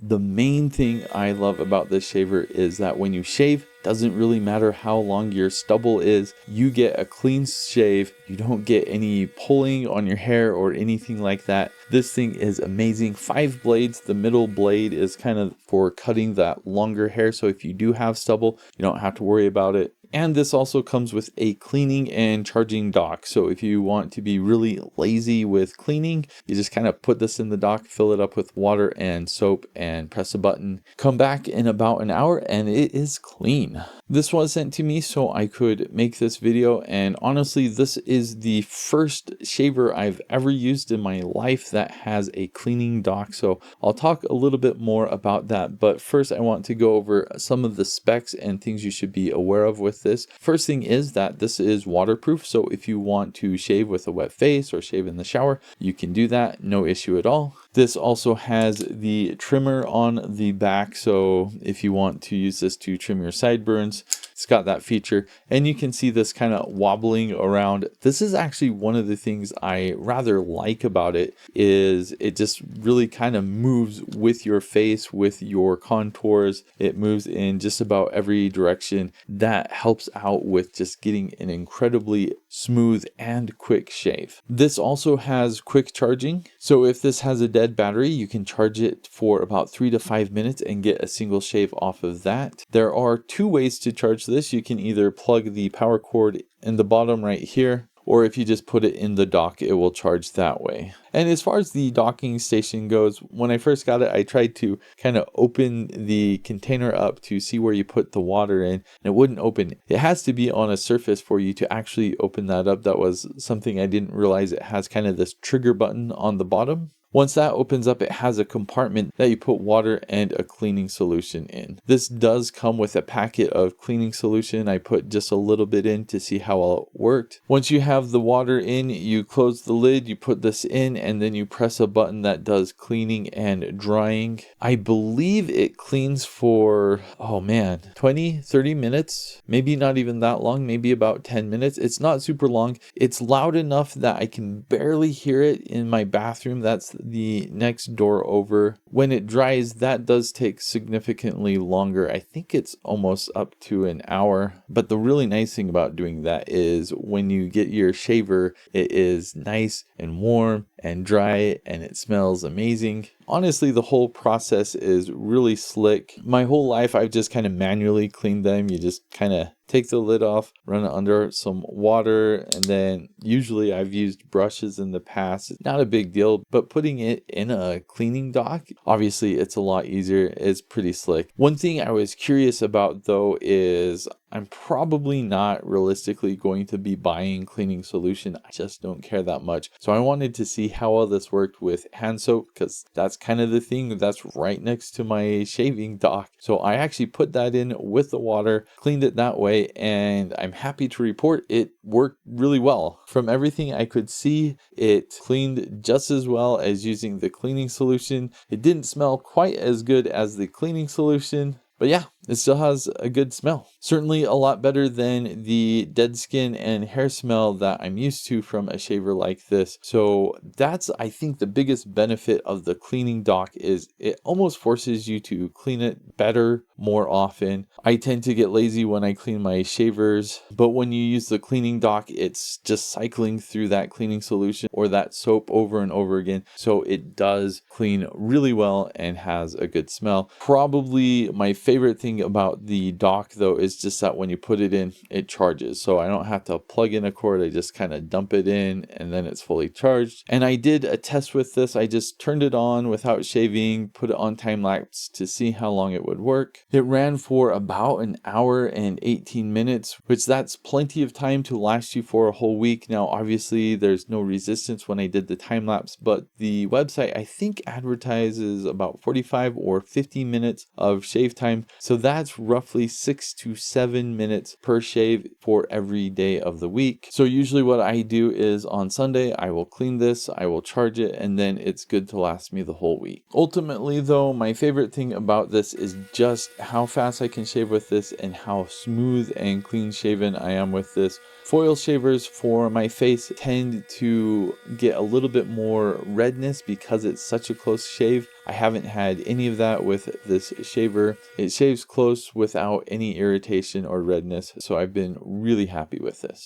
The main thing I love about this shaver is that when you shave, doesn't really matter how long your stubble is, you get a clean shave. You don't get any pulling on your hair or anything like that. This thing is amazing. 5 blades. The middle blade is kind of for cutting that longer hair, so if you do have stubble, you don't have to worry about it. And this also comes with a cleaning and charging dock. So if you want to be really lazy with cleaning, you just kind of put this in the dock, fill it up with water and soap, and press a button. Come back in about an hour and it is clean. This was sent to me so I could make this video, and honestly, this is the first shaver I've ever used in my life that has a cleaning dock. So I'll talk a little bit more about that, but first I want to go over some of the specs and things you should be aware of with this. First thing is that this is waterproof, so if you want to shave with a wet face or shave in the shower, you can do that, no issue at all. This also has the trimmer on the back, so if you want to use this to trim your sideburns, it's got that feature, and you can see this kind of wobbling around. This is actually one of the things I rather like about it, is it just really kind of moves with your face, with your contours. It moves in just about every direction. That helps out with just getting an incredibly smooth and quick shave. This also has quick charging, so if this has a dead battery, you can charge it for about 3 to 5 minutes and get a single shave off of that. There are 2 ways to charge this. You can either plug the power cord in the bottom right here, or if you just put it in the dock, it will charge that way. And as far as the docking station goes, when I first got it, I tried to kind of open the container up to see where you put the water in, and it wouldn't open. It has to be on a surface for you to actually open that up. That was something I didn't realize. It has kind of this trigger button on the bottom. Once that opens up, it has a compartment that you put water and a cleaning solution in. This does come with a packet of cleaning solution. I put just a little bit in to see how well it worked. Once you have the water in, you close the lid, you put this in, and then you press a button that does cleaning and drying. I believe it cleans for, 20-30 minutes, maybe not even that long, maybe about 10 minutes. It's not super long. It's loud enough that I can barely hear it in my bathroom. That's the next door over. When it dries, that does take significantly longer. I think it's almost up to an hour. But the really nice thing about doing that is when you get your shaver, it is nice and warm and dry, and it smells amazing. Honestly, the whole process is really slick. My whole life, I've just kind of manually cleaned them. You just kind of take the lid off, run it under some water, and then usually I've used brushes in the past. It's not a big deal, but putting it in a cleaning dock, obviously it's a lot easier. It's pretty slick. One thing I was curious about though is I'm probably not realistically going to be buying cleaning solution. I just don't care that much. So I wanted to see how well this worked with hand soap, because that's kind of the thing that's right next to my shaving dock. So I actually put that in with the water, cleaned it that way, and I'm happy to report it worked really well. From everything I could see, it cleaned just as well as using the cleaning solution. It didn't smell quite as good as the cleaning solution, but yeah, it still has a good smell. Certainly a lot better than the dead skin and hair smell that I'm used to from a shaver like this. So that's, I think, the biggest benefit of the cleaning dock is it almost forces you to clean it better more often. I tend to get lazy when I clean my shavers, but when you use the cleaning dock, it's just cycling through that cleaning solution or that soap over and over again. So it does clean really well and has a good smell. Probably my favorite thing about the dock though is just that when you put it in, it charges. So I don't have to plug in a cord. I just kind of dump it in and then it's fully charged. And I did a test with this. I just turned it on without shaving, put it on time lapse to see how long it would work. It ran for about an hour and 18 minutes, which that's plenty of time to last you for a whole week. Now, obviously there's no resistance when I did the time lapse, but the website I think advertises about 45 or 50 minutes of shave time. So that's roughly 6 to 7 minutes per shave for every day of the week. So usually what I do is on Sunday, I will clean this, I will charge it, and then it's good to last me the whole week. Ultimately though, my favorite thing about this is just how fast I can shave with this and how smooth and clean shaven I am with this. Foil shavers for my face tend to get a little bit more redness because it's such a close shave. I haven't had any of that with this shaver. It shaves close without any irritation or redness, so I've been really happy with this.